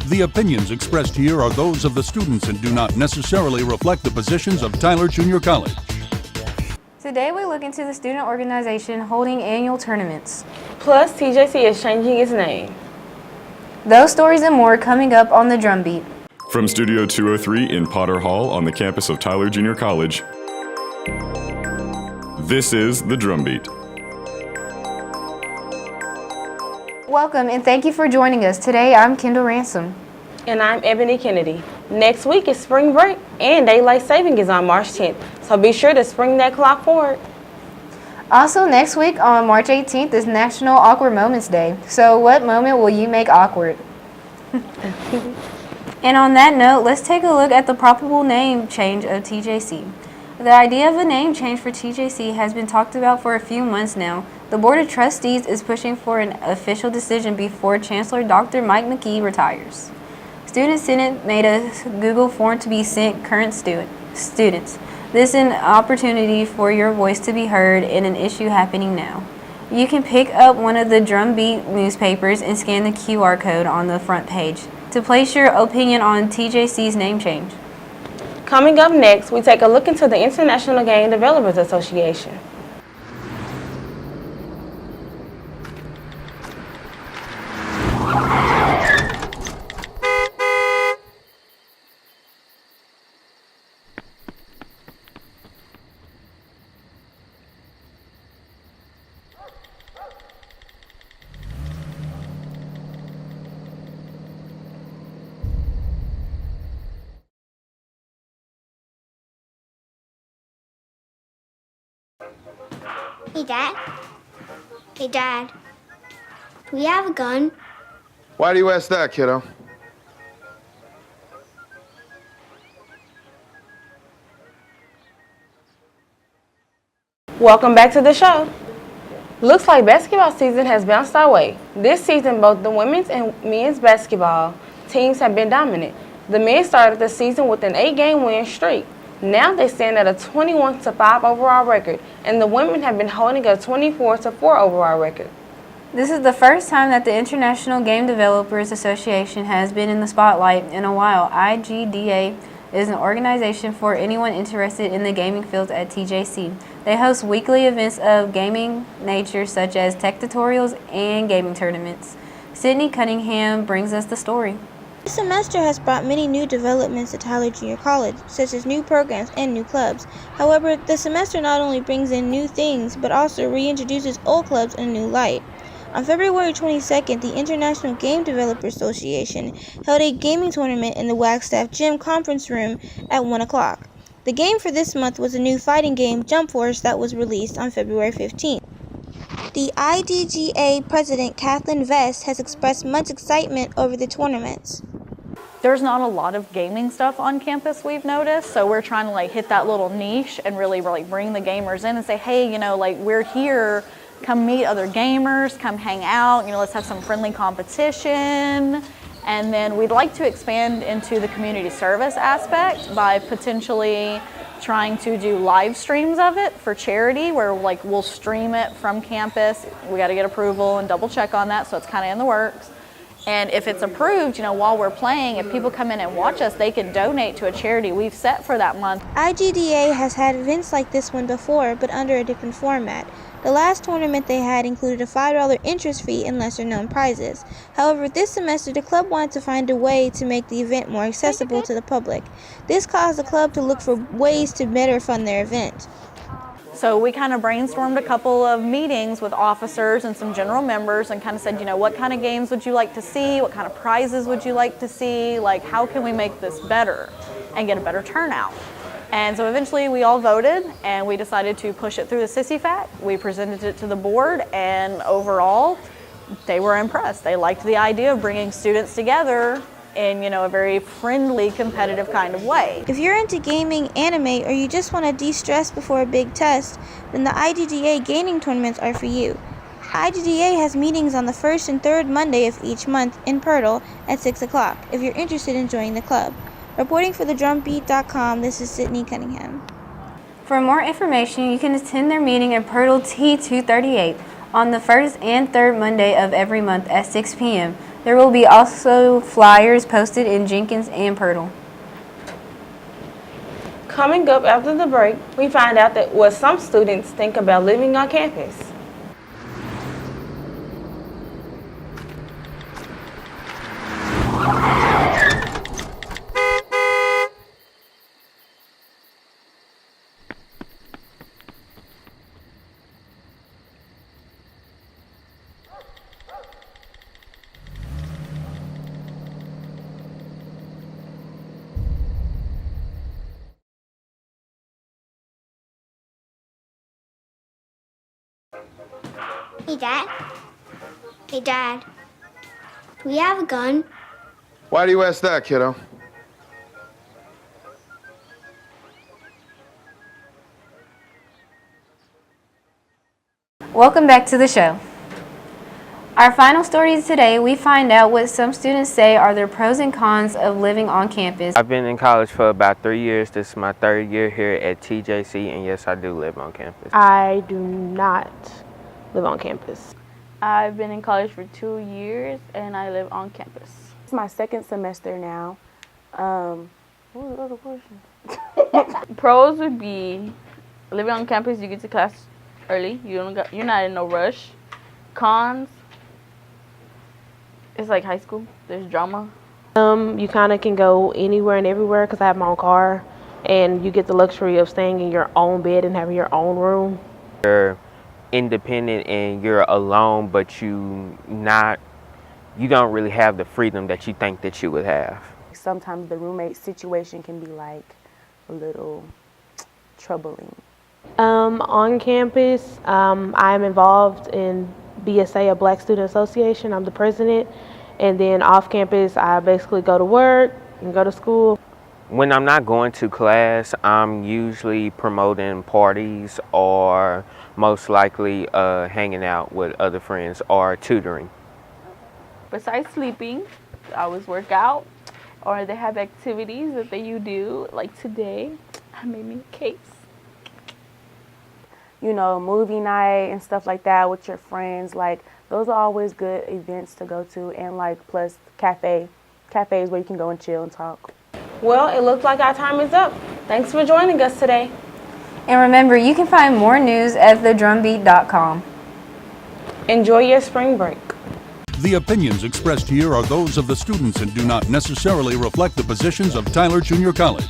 The opinions expressed here are those of the students and do not necessarily reflect the positions of Tyler Junior College. Today we look into the student organization holding annual tournaments. Plus, TJC is changing its name. Those stories and more coming up on the Drumbeat. From Studio 203 in Potter Hall on the campus of Tyler Junior College, this is the Drumbeat. Welcome and thank you for joining us. Today I'm Kendall Ransom. And I'm Ebony Kennedy. Next week is spring break and daylight saving is on March 10th, so be sure to spring that clock forward. Also next week on March 18th is National Awkward Moments Day. So what moment will you make awkward? And on that note, let's take a look at the probable name change of TJC. The idea of a name change for TJC has been talked about for a few months now. The Board of Trustees is pushing for an official decision before Chancellor Dr. Mike McKee retires. Student Senate made a Google form to be sent current students. This is an opportunity for your voice to be heard in an issue happening now. You can pick up one of the Drumbeat newspapers and scan the QR code on the front page to place your opinion on TJC's name change. Coming up next, we take a look into the International Game Developers Association. Hey, Dad. Hey, Dad. Do we have a gun? Why do you ask that, kiddo? Welcome back to the show. Looks like basketball season has bounced our way. This season, both the women's and men's basketball teams have been dominant. The men started the season with an 8-game win streak. Now they stand at a 21-5 overall record, and the women have been holding a 24-4 overall record. This is the first time that the International Game Developers Association has been in the spotlight in a while. IGDA is an organization for anyone interested in the gaming field at TJC. They host weekly events of gaming nature such as tech tutorials and gaming tournaments. Sydney Cunningham brings us the story. This semester has brought many new developments to Tyler Junior College, such as new programs and new clubs. However, the semester not only brings in new things, but also reintroduces old clubs in a new light. On February 22nd, the International Game Developers Association held a gaming tournament in the Wagstaff Gym conference room at 1 o'clock. The game for this month was a new fighting game, Jump Force, that was released on February 15th. The IDGA president, Kathleen Vest, has expressed much excitement over the tournaments. There's not a lot of gaming stuff on campus, we've noticed, so we're trying to hit that little niche and really bring the gamers in and say, hey, we're here, come meet other gamers, come hang out, let's have some friendly competition. And then we'd like to expand into the community service aspect by potentially trying to do live streams of it for charity, where we'll stream it from campus. We got to get approval and double check on that, so it's kind of in the works. And if it's approved, while we're playing, if people come in and watch us, they can donate to a charity we've set for that month. IGDA has had events like this one before, but under a different format. The last tournament they had included a $5 interest fee and lesser-known prizes. However, this semester the club wanted to find a way to make the event more accessible to the public. This caused the club to look for ways to better fund their event. So we kind of brainstormed a couple of meetings with officers and some general members and kind of said, what kind of games would you like to see? What kind of prizes would you like to see? How can we make this better and get a better turnout? And so eventually we all voted and we decided to push it through the SISIFAC. We presented it to the board, and overall they were impressed. They liked the idea of bringing students together in a very friendly, competitive kind of way. If you're into gaming, anime, or you just want to de-stress before a big test, then the IGDA gaming tournaments are for you. IGDA has meetings on the first and third Monday of each month in Pirtle at 6 o'clock if you're interested in joining the club. Reporting for the DrumBeat.com, this is Sydney Cunningham. For more information, you can attend their meeting at Pirtle T238 on the first and third Monday of every month at 6 p.m. There will be also flyers posted in Jenkins and Pirtle. Coming up after the break, we find out that what some students think about living on campus. Hey, Dad. Hey, Dad. Do we have a gun? Why do you ask that, kiddo? Welcome back to the show. Our final story today, we find out what some students say are the pros and cons of living on campus. I've been in college for about 3 years. This is my 3rd year here at TJC, and yes, I do live on campus. I do not live on campus. I've been in college for 2 years and I live on campus. It's my 2nd semester now. What was the other question? Pros would be living on campus, you get to class early. You're not in no rush. Cons, it's like high school. There's drama. You kind of can go anywhere and everywhere because I have my own car, and you get the luxury of staying in your own bed and having your own room. You're independent and you're alone, but you don't really have the freedom that you think that you would have. Sometimes the roommate situation can be like a troubling. On campus, I'm involved in BSA, a Black Student Association. I'm the president. And then off campus, I basically go to work and go to school. When I'm not going to class, I'm usually promoting parties or most likely hanging out with other friends or tutoring. Besides sleeping, I always work out, or they have activities that you do. Like today, I made me cakes. You know, movie night and stuff like that with your friends. Like, those are always good events to go to. And like, plus cafes where you can go and chill and talk. Well, it looks like our time is up. Thanks for joining us today. And remember, you can find more news at thedrumbeat.com. Enjoy your spring break. The opinions expressed here are those of the students and do not necessarily reflect the positions of Tyler Junior College.